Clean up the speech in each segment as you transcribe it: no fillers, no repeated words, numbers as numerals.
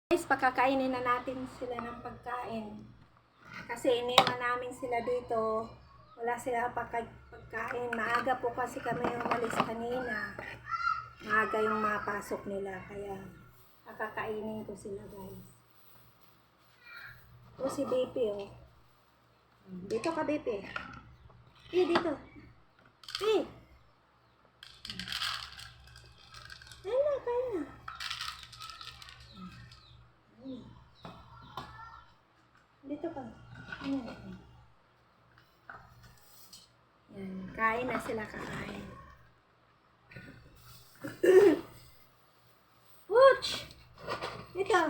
Guys, pakakainin na natin sila ng pagkain. Kasi iniwan namin sila dito. Wala sila pagkain. Maaga po kasi kami umalis kanina. Maaga yung mapasok nila. Kaya pakakainin ko sila, guys. O si BP, oh. Dito ka, BP. Dito. Kain na, kain na. Dito ka. Yan, kain na sila, kakain. Wooch! Dito.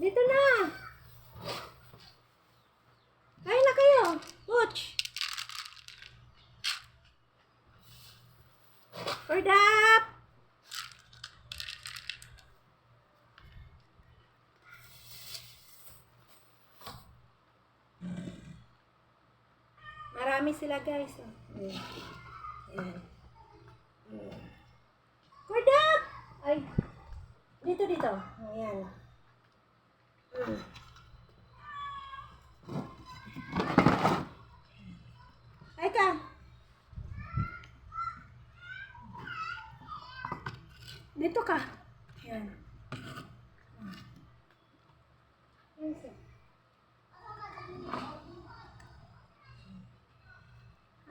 Dito na. Kain na kayo. Wooch! Word up! Marami sila, guys. Ayan. Word up! Ay. Dito. Ayan. Ay ka. Dito ka. Ayan.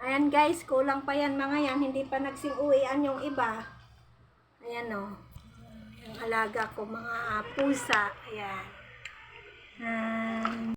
Ayan, guys, kulang pa yan mga yan. Hindi pa nagsing-uwian yung iba. Ayan, o. Yung alaga ko, mga pusa. Ayan.